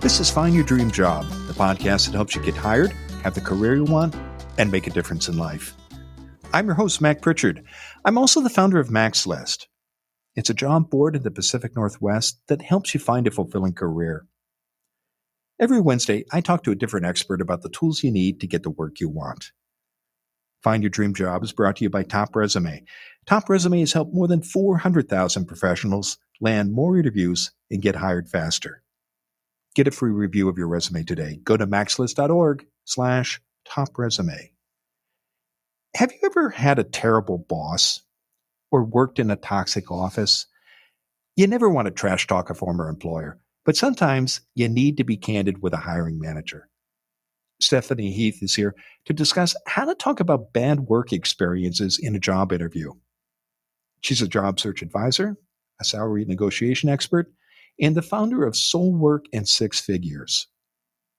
This is Find Your Dream Job, the podcast that helps you get hired, have the career you want, and make a difference in life. I'm your host, Mac Pritchard. I'm also the founder of Mac's List. It's a job board in the Pacific Northwest that helps you find a fulfilling career. Every Wednesday, I talk to a different expert about the tools you need to get the work you want. Find Your Dream Job is brought to you by Top Resume. Top Resume has helped more than 400,000 professionals land more interviews and get hired faster. Get a free review of your resume today. Go to maxlist.org/topresume. Have you ever had a terrible boss or worked in a toxic office? You never want to trash talk a former employer, but sometimes you need to be candid with a hiring manager. Stephanie Heath is here to discuss how to talk about bad work experiences in a job interview. She's a job search advisor, a salary negotiation expert, and the founder of Soul Work and Six Figures.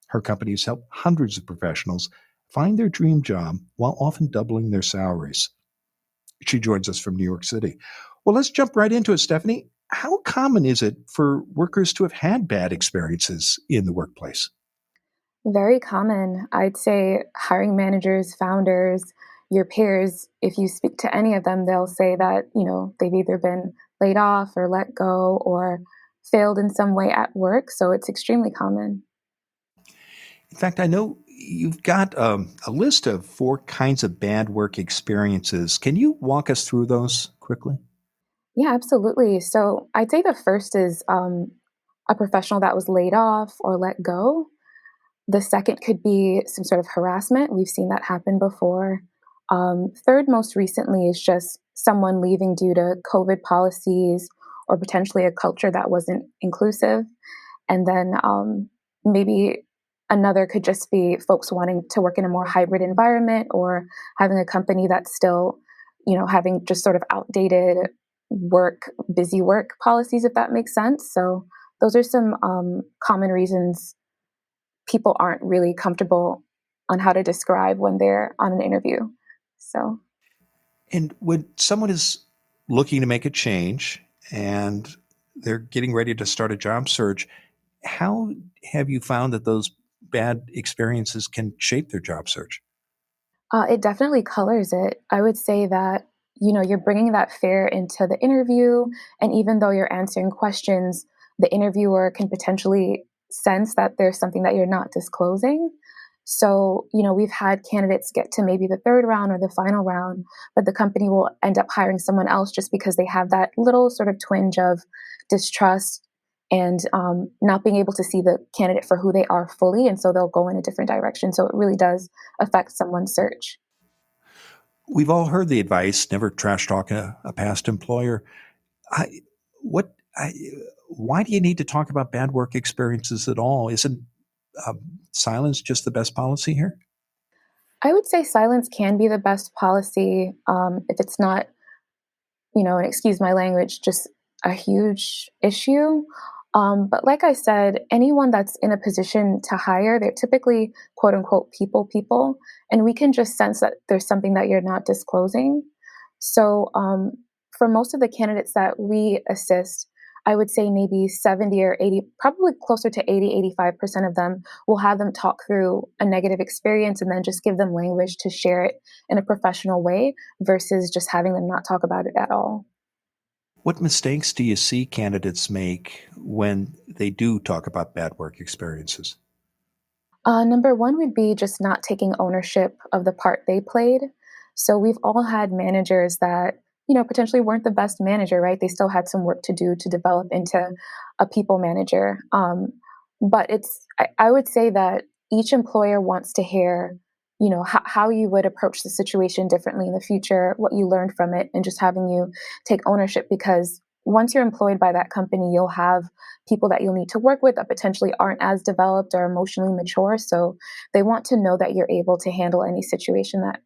Her company has helped hundreds of professionals find their dream job while often doubling their salaries. She joins us from New York City. Well, let's jump right into it, Stephanie. How common is it for workers to have had bad experiences in the workplace? Very common. I'd say hiring managers, founders, your peers, if you speak to any of them, they'll say that, they've either been laid off or let go or failed in some way at work. So it's extremely common. In fact, I know you've got a list of 4 kinds of bad work experiences. Can you walk us through those quickly? Yeah, absolutely. So I'd say the first is a professional that was laid off or let go. The second could be some sort of harassment. We've seen that happen before. Third, most recently, is just someone leaving due to COVID policies or potentially a culture that wasn't inclusive. And then maybe another could just be folks wanting to work in a more hybrid environment or having a company that's still, having just sort of outdated busy work policies, if that makes sense. So those are some common reasons people aren't really comfortable on how to describe when they're on an interview. So, And when someone is looking to make a change and they're getting ready to start a job search, how have you found that those bad experiences can shape their job search? it definitely colors it. I would say that, you're bringing that fear into the interview. And even though you're answering questions, the interviewer can potentially sense that there's something that you're not disclosing. So, we've had candidates get to maybe the third round or the final round, but the company will end up hiring someone else just because they have that little sort of twinge of distrust and not being able to see the candidate for who they are fully. And so they'll go in a different direction. So it really does affect someone's search. We've all heard the advice, never trash talk a past employer. I, what, I, why do you need to talk about bad work experiences at all? Isn't silence just the best policy here? I would say silence can be the best policy if it's not, and excuse my language, just a huge issue. But like I said, anyone that's in a position to hire, they're typically quote unquote people, and we can just sense that there's something that you're not disclosing. So for most of the candidates that we assist, I would say maybe 70 or 80, probably closer to 85% of them will have them talk through a negative experience and then just give them language to share it in a professional way versus just having them not talk about it at all. What mistakes do you see candidates make when they do talk about bad work experiences? Number one would be just not taking ownership of the part they played. So we've all had managers that, potentially weren't the best manager, right? They still had some work to do to develop into a people manager. But I would say that each employer wants to hear, how you would approach the situation differently in the future, what you learned from it, and just having you take ownership because once you're employed by that company, you'll have people that you'll need to work with that potentially aren't as developed or emotionally mature. So they want to know that you're able to handle any situation that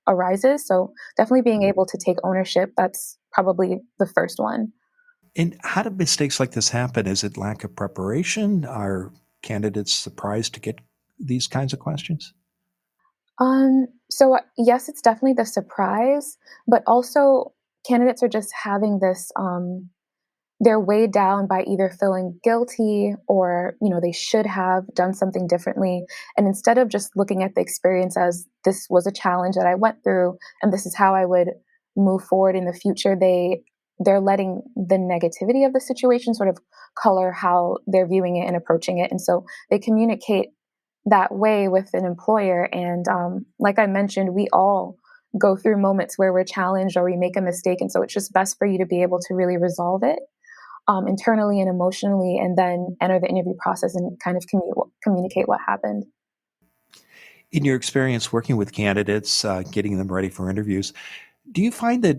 arises. So definitely being able to take ownership, that's probably the first one. And how do mistakes like this happen? Is it lack of preparation? Are candidates surprised to get these kinds of questions? Yes, it's definitely the surprise, but also candidates are just having this they're weighed down by either feeling guilty or, they should have done something differently. And instead of just looking at the experience as this was a challenge that I went through and this is how I would move forward in the future, they're letting the negativity of the situation sort of color how they're viewing it and approaching it. And so they communicate that way with an employer. And like I mentioned, we all go through moments where we're challenged or we make a mistake. And so it's just best for you to be able to really resolve it internally and emotionally, and then enter the interview process and kind of communicate what happened. In your experience working with candidates, getting them ready for interviews, do you find that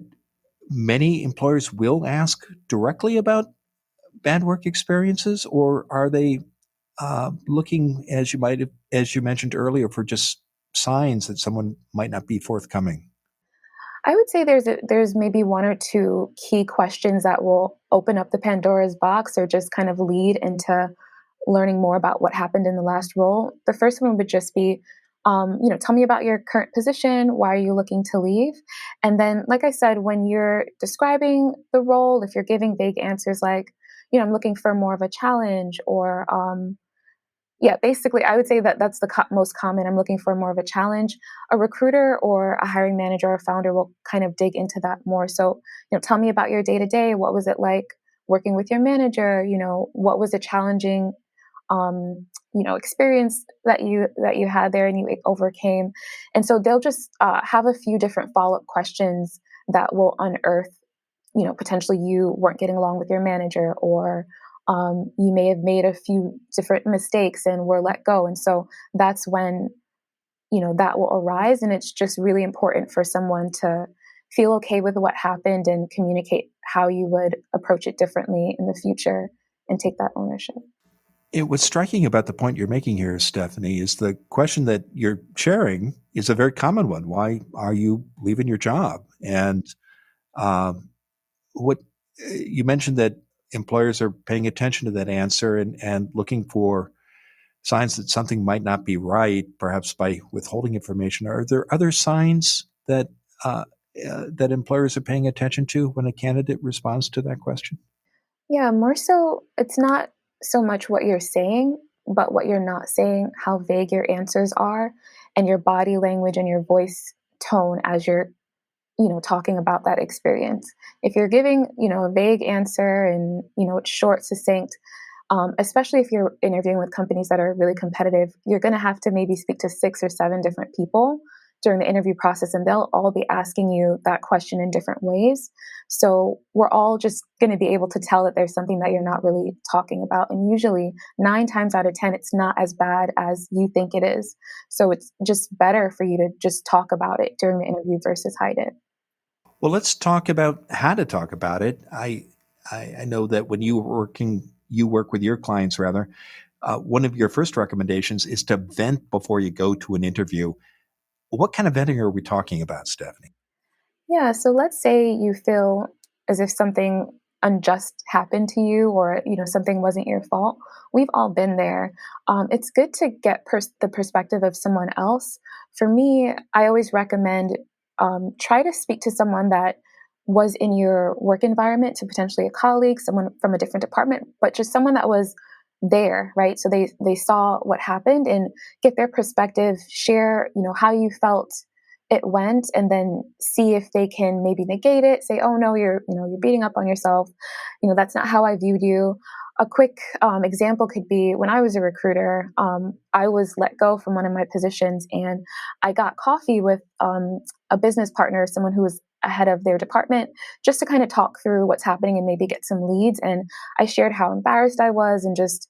many employers will ask directly about bad work experiences, or are they looking, as you mentioned earlier, for just signs that someone might not be forthcoming? I would say there's maybe one or two key questions that will open up the Pandora's box or just kind of lead into learning more about what happened in the last role. The first one would just be, tell me about your current position. Why are you looking to leave? And then, like I said, when you're describing the role, if you're giving vague answers like, I'm looking for more of a challenge, or yeah, basically, I would say that that's the most common. I'm looking for more of a challenge. A recruiter or a hiring manager or founder will kind of dig into that more. So, tell me about your day to day. What was it like working with your manager? What was a challenging, experience that you had there and you overcame? And so they'll just have a few different follow up questions that will unearth, potentially you weren't getting along with your manager, or you may have made a few different mistakes and were let go. And so that's when, that will arise. And it's just really important for someone to feel okay with what happened and communicate how you would approach it differently in the future and take that ownership. What's striking about the point you're making here, Stephanie, is the question that you're sharing is a very common one. Why are you leaving your job? And um, what you mentioned that employers are paying attention to that answer and looking for signs that something might not be right, perhaps by withholding information. Are there other signs uh, that employers are paying attention to when a candidate responds to that question? Yeah, more so, it's not so much what you're saying, but what you're not saying, how vague your answers are, and your body language and your voice tone as you're talking about that experience. If you're giving, a vague answer and, it's short, succinct, especially if you're interviewing with companies that are really competitive, you're going to have to maybe speak to 6 or 7 different people during the interview process, and they'll all be asking you that question in different ways. So we're all just going to be able to tell that there's something that you're not really talking about. And usually, 9 times out of 10, it's not as bad as you think it is. So it's just better for you to just talk about it during the interview versus hide it. Well, let's talk about how to talk about it. I know that when you work with your clients rather. One of your first recommendations is to vent before you go to an interview. What kind of venting are we talking about, Stephanie? Yeah, so let's say you feel as if something unjust happened to you, or something wasn't your fault. We've all been there. It's good to get the perspective of someone else. For me, I always recommend try to speak to someone that was in your work environment, to potentially a colleague, someone from a different department, but just someone that was there, right? So they saw what happened and get their perspective, share how you felt it went, and then see if they can maybe negate it, say, oh no, you're beating up on yourself, that's not how I viewed you. A quick example could be when I was a recruiter. I was let go from one of my positions, and I got coffee with a business partner, someone who was ahead of their department, just to kind of talk through what's happening and maybe get some leads. And I shared how embarrassed I was and just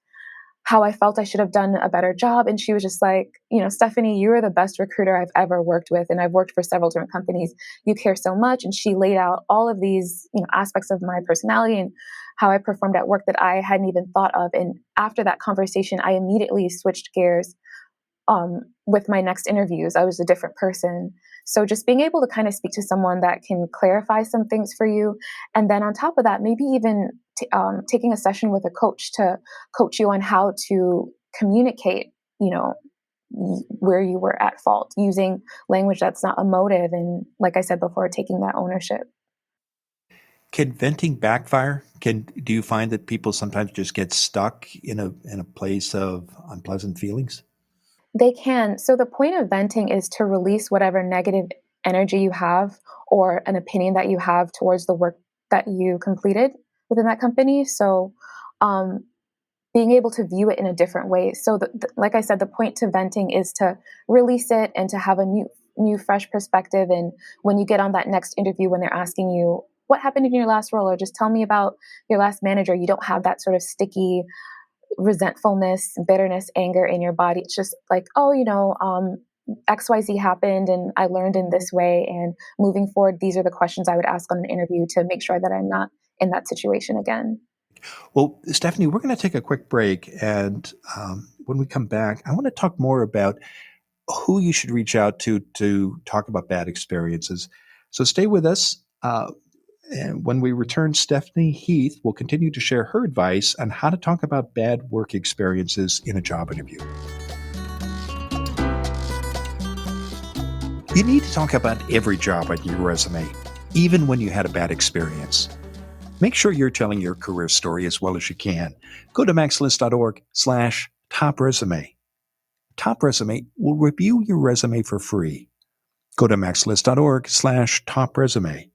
how I felt I should have done a better job. And she was just like, Stephanie, you are the best recruiter I've ever worked with. And I've worked for several different companies. You care so much. And she laid out all of these, aspects of my personality and how I performed at work that I hadn't even thought of. And after that conversation, I immediately switched gears with my next interviews. I was a different person. So just being able to kind of speak to someone that can clarify some things for you. And then on top of that, maybe even taking a session with a coach to coach you on how to communicate, you know, where you were at fault, using language that's not emotive, and like I said before, taking that ownership. Can venting backfire? Do you find that people sometimes just get stuck in a place of unpleasant feelings? They can. So the point of venting is to release whatever negative energy you have or an opinion that you have towards the work that you completed within that company. So um, being able to view it in a different way. So like I said, the point to venting is to release it and to have a new fresh perspective. And when you get on that next interview, when they're asking you what happened in your last role, or just tell me about your last manager, you don't have that sort of sticky resentfulness, bitterness, anger in your body. It's just like, oh, XYZ happened and I learned in this way. And moving forward, these are the questions I would ask on an interview to make sure that I'm not in that situation again. Well, Stephanie, we're going to take a quick break. And when we come back, I want to talk more about who you should reach out to talk about bad experiences. So stay with us. And when we return, Stephanie Heath will continue to share her advice on how to talk about bad work experiences in a job interview. You need to talk about every job on your resume, even when you had a bad experience. Make sure you're telling your career story as well as you can. Go to maxlist.org/top resume. Top Resume will review your resume for free. Go to maxlist.org/top resume.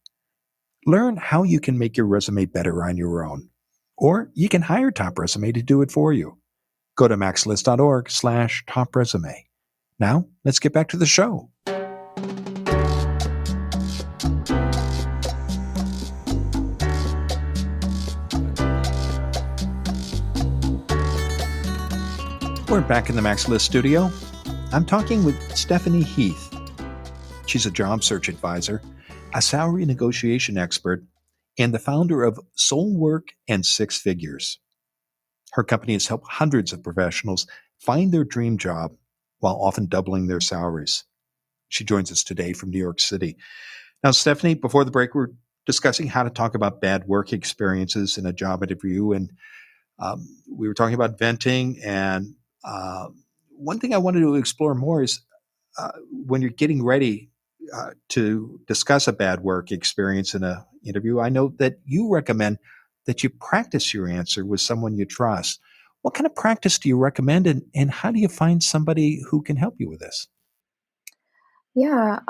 Learn how you can make your resume better on your own. Or you can hire Top Resume to do it for you. Go to maxlist.org/top resume. Now, let's get back to the show. We're back in the Max List studio. I'm talking with Stephanie Heath. She's a job search advisor, a salary negotiation expert, and the founder of Soul Work and Six Figures. Her company has helped hundreds of professionals find their dream job while often doubling their salaries. She joins us today from New York City. Now, Stephanie, before the break, we're discussing how to talk about bad work experiences in a job interview, and we were talking about venting. And one thing I wanted to explore more is when you're getting ready to discuss a bad work experience in an interview, I know that you recommend that you practice your answer with someone you trust. What kind of practice do you recommend, and how do you find somebody who can help you with this? Yeah.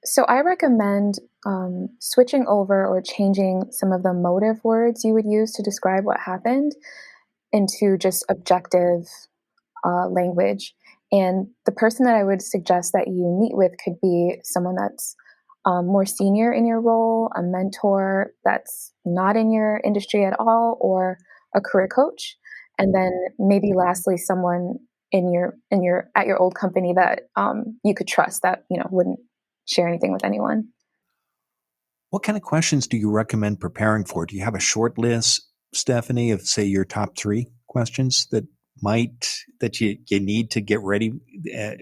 So I recommend switching over or changing some of the motive words you would use to describe what happened into just objective language. And the person that I would suggest that you meet with could be someone that's more senior in your role, a mentor that's not in your industry at all, or a career coach. And then maybe lastly, someone in your at your old company that you could trust that wouldn't share anything with anyone. What kind of questions do you recommend preparing for? Do you have a short list, Stephanie, of say your top three questions that you need to get ready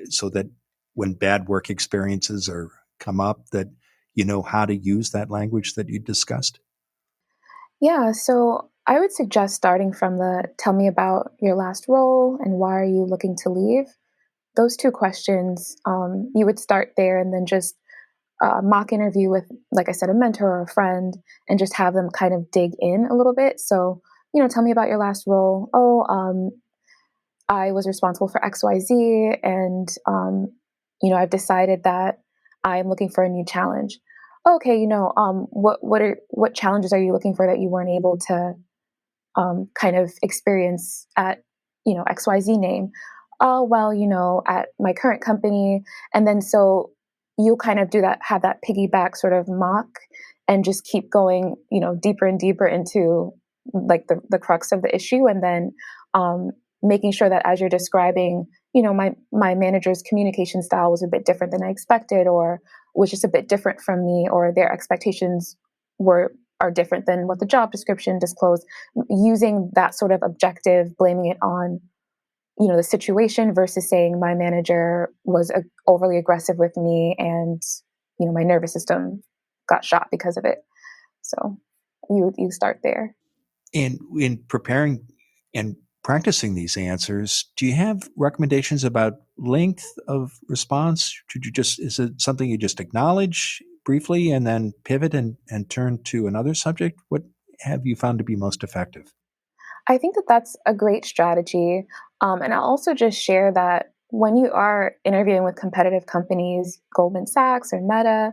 so that when bad work experiences are come up that you know how to use that language that you discussed? Yeah, so I would suggest starting from the tell me about your last role and why are you looking to leave. Those two questions, you would start there and then just mock interview with, like I said, a mentor or a friend, and just have them kind of dig in a little bit. So, tell me about your last role. Oh, I was responsible for XYZ, and I've decided that I'm looking for a new challenge. Okay, what challenges are you looking for that you weren't able to kind of experience at XYZ name? Oh, well, at my current company. And then so you'll kind of do that, have that piggyback sort of mock, and just keep going deeper and deeper into like the crux of the issue. And then making sure that as you're describing, my manager's communication style was a bit different than I expected, or was just a bit different from me, or their expectations were are different than what the job description disclosed. Using that sort of objective, blaming it on the situation versus saying my manager was overly aggressive with me, and my nervous system got shot because of it. So you start there. And in preparing and practicing these answers, do you have recommendations about length of response? Should you just, is it something you just acknowledge briefly and then pivot and turn to another subject? What have you found to be most effective? I think that that's a great strategy. And I'll also just share that when you are interviewing with competitive companies, Goldman Sachs or Meta,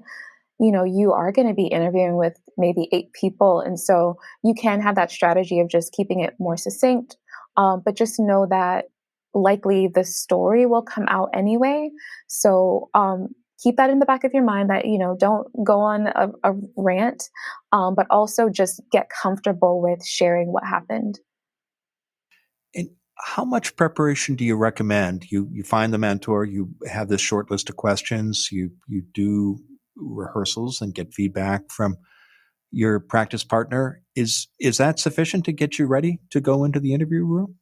you are going to be interviewing with maybe 8 people. And so you can have that strategy of just keeping it more succinct. But just know that likely the story will come out anyway. So keep that in the back of your mind that, don't go on a rant, but also just get comfortable with sharing what happened. And how much preparation do you recommend? You find the mentor, you have this short list of questions, you do rehearsals and get feedback from your practice partner. Is that sufficient to get you ready to go into the interview room?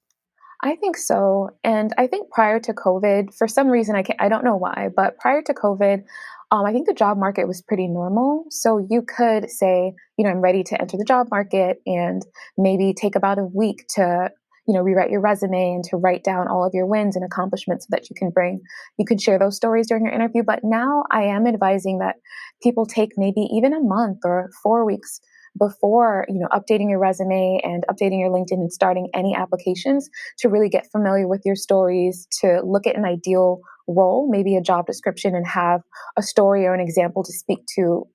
I think so. And I think prior to COVID, for some reason, I don't know why, but prior to COVID, I think the job market was pretty normal. So you could say, I'm ready to enter the job market and maybe take about a week to, rewrite your resume and to write down all of your wins and accomplishments so that you can share those stories during your interview. But now I am advising that people take maybe even a month or 4 weeks before, updating your resume and updating your LinkedIn and starting any applications to really get familiar with your stories, to look at an ideal role, maybe a job description, and have a story or an example to speak to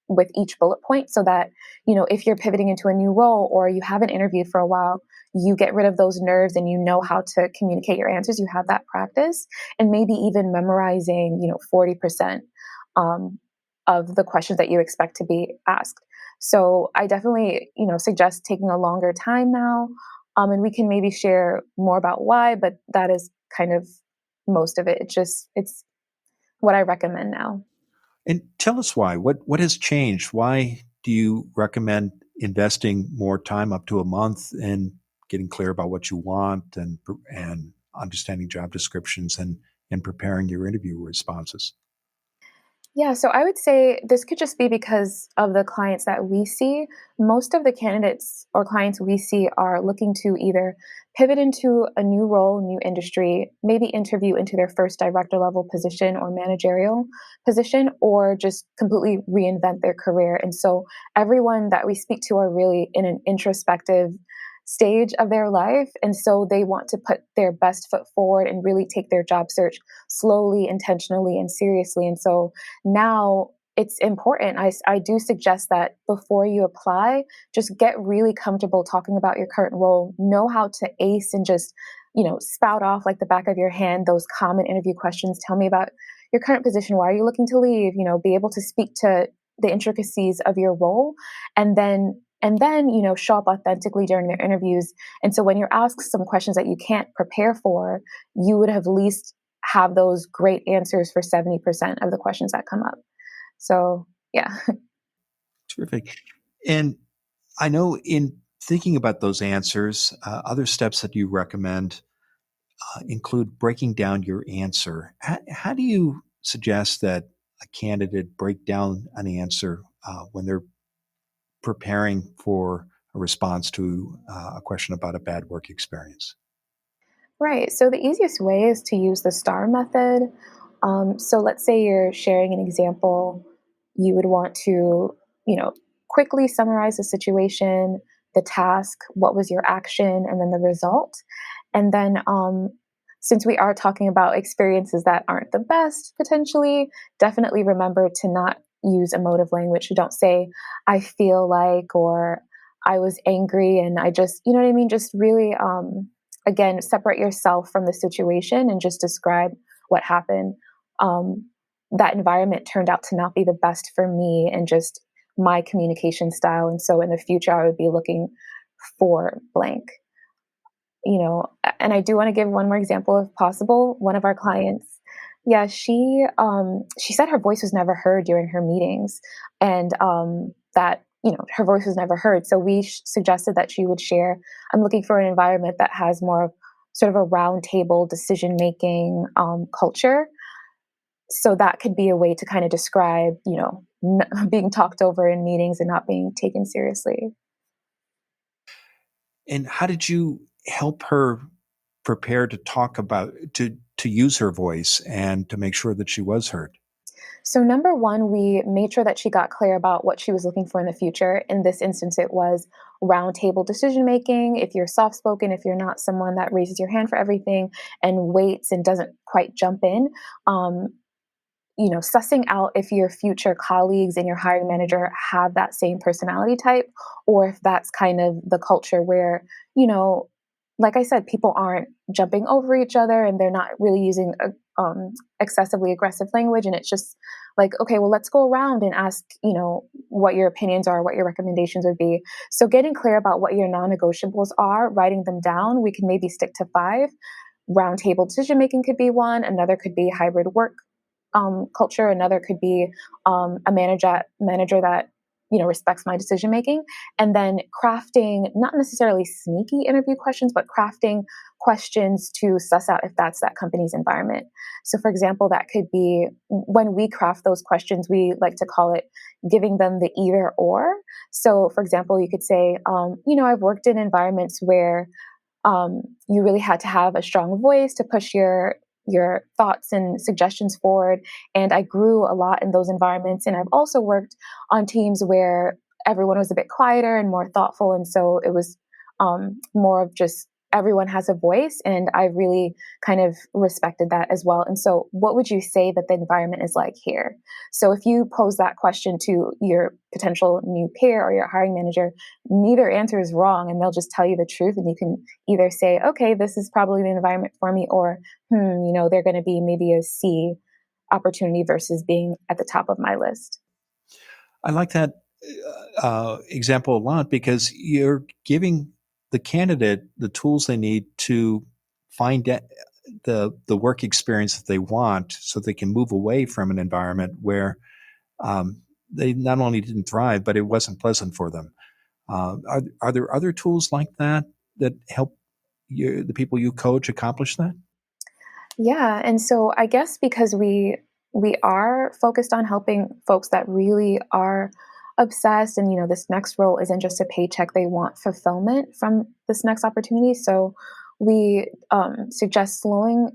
with each bullet point so that, if you're pivoting into a new role or you haven't interviewed for a while, you get rid of those nerves and you know how to communicate your answers. You have that practice and maybe even memorizing, 40% um, of the questions that you expect to be asked. So I definitely, suggest taking a longer time now. And we can maybe share more about why, but that is kind of most of it. It's what I recommend now. And tell us why. What has changed? Why do you recommend investing more time, up to a month, in getting clear about what you want and understanding job descriptions and preparing your interview responses? Yeah, so I would say this could just be because of the clients that we see. Most of the candidates or clients we see are looking to either pivot into a new role, new industry, maybe interview into their first director level position or managerial position, or just completely reinvent their career. And so everyone that we speak to are really in an introspective stage of their life. And so they want to put their best foot forward and really take their job search slowly, intentionally, and seriously. And so now it's important. I do suggest that before you apply, just get really comfortable talking about your current role, know how to ace and just, spout off like the back of your hand those common interview questions. Tell me about your current position. Why are you looking to leave? Be able to speak to the intricacies of your role and then show up authentically during their interviews. And so when you're asked some questions that you can't prepare for, you would have at least have those great answers for 70% of the questions that come up. So, yeah. Terrific. And I know in thinking about those answers, other steps that you recommend include breaking down your answer. How do you suggest that a candidate break down an answer when they're preparing for a response to a question about a bad work experience? Right. So the easiest way is to use the STAR method. So let's say you're sharing an example. You would want to, you know, quickly summarize the situation, the task, what was your action, and then the result. And then, since we are talking about experiences that aren't the best, potentially, definitely remember to not use emotive language. So don't say, I feel like, or I was angry and I just, you know what I mean? Just really, again, separate yourself from the situation and just describe what happened. Um, that environment turned out to not be the best for me and just my communication style. And so in the future, I would be looking for blank, and I do want to give one more example if possible. One of our clients, yeah, she said her voice was never heard during her meetings, and that her voice was never heard. So we suggested that she would share. I'm looking for an environment that has more of sort of a round table decision making culture. So that could be a way to kind of describe, being talked over in meetings and not being taken seriously. And how did you help her prepare to talk about to use her voice and to make sure that she was heard? So, number one, we made sure that she got clear about what she was looking for in the future. In this instance, it was roundtable decision making. If you're soft spoken, if you're not someone that raises your hand for everything and waits and doesn't quite jump in, um, sussing out if your future colleagues and your hiring manager have that same personality type, or if that's kind of the culture where, you know, like I said, people aren't jumping over each other and they're not really using excessively aggressive language. And it's just like, okay, well, let's go around and ask, what your opinions are, what your recommendations would be. So getting clear about what your non negotiables are, writing them down, we can maybe stick to five. Roundtable decision making could be one. Another could be hybrid work culture. Another could be a manager that respects my decision making, and then crafting not necessarily sneaky interview questions, but crafting questions to suss out if that's that company's environment. So, for example, that could be when we craft those questions, we like to call it giving them the either or. So, for example, you could say, I've worked in environments where you really had to have a strong voice to push your thoughts and suggestions forward. And I grew a lot in those environments. And I've also worked on teams where everyone was a bit quieter and more thoughtful. And so it was more of just everyone has a voice. And I really kind of respected that as well. And so, what would you say that the environment is like here? So, if you pose that question to your potential new peer or your hiring manager, neither answer is wrong. And they'll just tell you the truth. And you can either say, okay, this is probably the environment for me, or, they're going to be maybe a C opportunity versus being at the top of my list. I like that example a lot because you're giving the candidate the tools they need to find the work experience that they want, so they can move away from an environment where they not only didn't thrive, but it wasn't pleasant for them. Are there other tools like that that help the people you coach accomplish that? Yeah, and so I guess because we are focused on helping folks that really are obsessed, and this next role isn't just a paycheck, they want fulfillment from this next opportunity. So we suggest slowing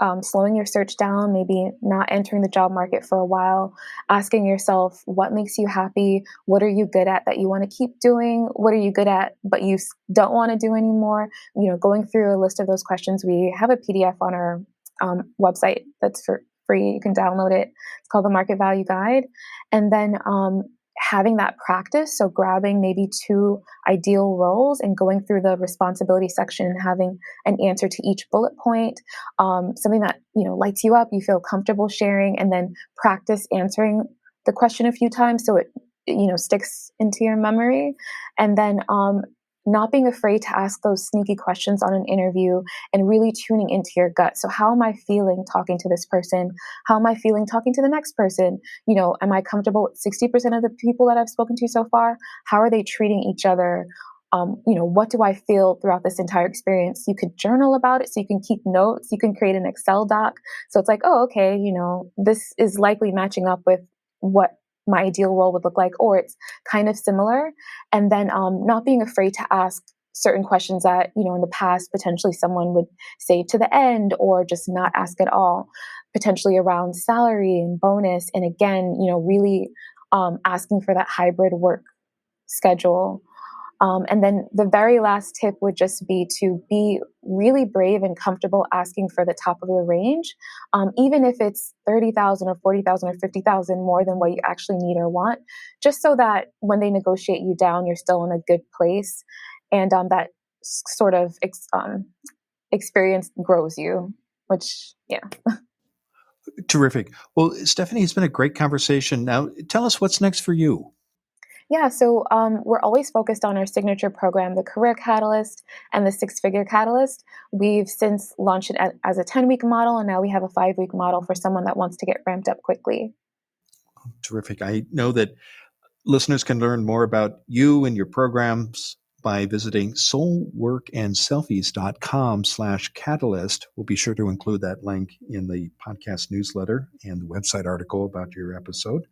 your search down, maybe not entering the job market for a while, asking yourself what makes you happy, what are you good at that you want to keep doing, what are you good at but you don't want to do anymore. Going through a list of those questions, we have a PDF on our website that's for free. You can download it. It's called the Market Value Guide. And then having that practice, so grabbing maybe two ideal roles and going through the responsibility section and having an answer to each bullet point, something that lights you up, you feel comfortable sharing, and then practice answering the question a few times so it sticks into your memory. And then not being afraid to ask those sneaky questions on an interview and really tuning into your gut. So, how am I feeling talking to this person? How am I feeling talking to the next person? Am I comfortable with 60% of the people that I've spoken to so far? How are they treating each other? What do I feel throughout this entire experience? You could journal about it so you can keep notes. You can create an Excel doc. So it's like, oh, okay, this is likely matching up with what my ideal role would look like, or it's kind of similar. And then not being afraid to ask certain questions that, in the past, potentially someone would save to the end or just not ask at all, potentially around salary and bonus. And again, really asking for that hybrid work schedule. And then the very last tip would just be to be really brave and comfortable asking for the top of the range, even if it's 30,000 or 40,000 or 50,000 more than what you actually need or want, just so that when they negotiate you down, you're still in a good place, and that sort of experience grows you. Which, yeah. Terrific. Well, Stephanie, it's been a great conversation. Now, tell us what's next for you. Yeah, so we're always focused on our signature program, the Career Catalyst and the Six Figure Catalyst. We've since launched it as a 10-week model, and now we have a 5-week model for someone that wants to get ramped up quickly. Terrific. I know that listeners can learn more about you and your programs by visiting soulworkandselfies.com/catalyst. We'll be sure to include that link in the podcast newsletter and the website article about your episode.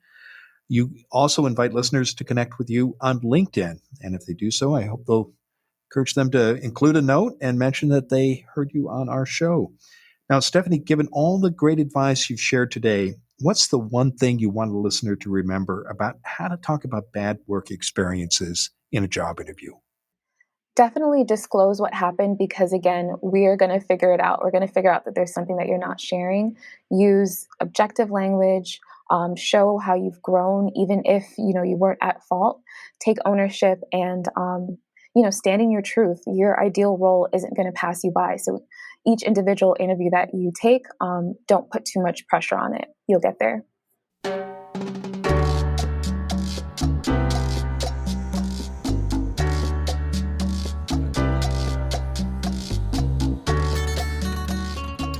You also invite listeners to connect with you on LinkedIn. And if they do so, I hope they'll encourage them to include a note and mention that they heard you on our show. Now, Stephanie, given all the great advice you've shared today, what's the one thing you want a listener to remember about how to talk about bad work experiences in a job interview? Definitely disclose what happened because again, we are going to figure it out. We're going to figure out that there's something that you're not sharing. Use objective language. Show how you've grown, even if you weren't at fault. Take ownership and stand in your truth. Your ideal role isn't going to pass you by. So each individual interview that you take, don't put too much pressure on it. You'll get there.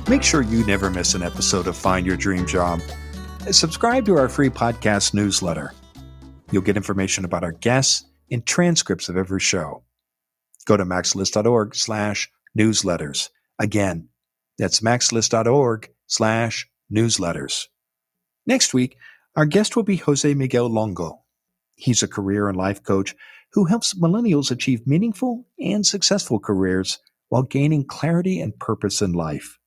Make sure you never miss an episode of Find Your Dream Job. Subscribe to our free podcast newsletter. You'll get information about our guests and transcripts of every show. Go to maxlist.org/newsletters. Again, that's maxlist.org/newsletters. Next week, our guest will be Jose Miguel Longo. He's a career and life coach who helps millennials achieve meaningful and successful careers while gaining clarity and purpose in life.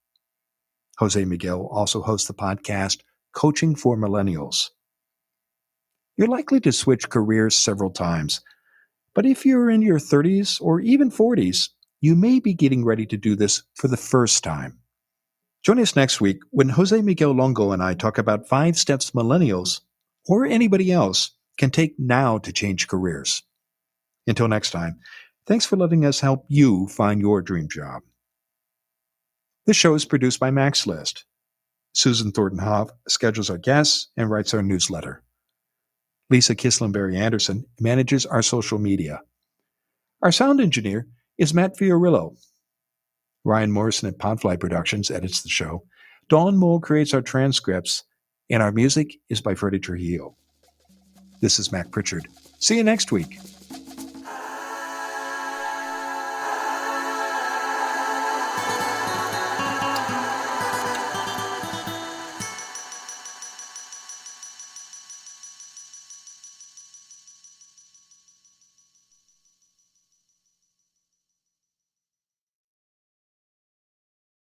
Jose Miguel also hosts the podcast Coaching for Millennials. You're likely to switch careers several times, but if you're in your 30s or even 40s, you may be getting ready to do this for the first time. Join us next week when Jose Miguel Longo and I talk about 5 steps millennials, or anybody else, can take now to change careers. Until next time, thanks for letting us help you find your dream job. This show is produced by MaxList. Susan Thornton-Hoff schedules our guests and writes our newsletter. Lisa Kislenberry-Anderson manages our social media. Our sound engineer is Matt Fiorillo. Ryan Morrison at Podfly Productions edits the show. Dawn Mole creates our transcripts, and our music is by Freddie Trujillo. This is Mac Pritchard. See you next week.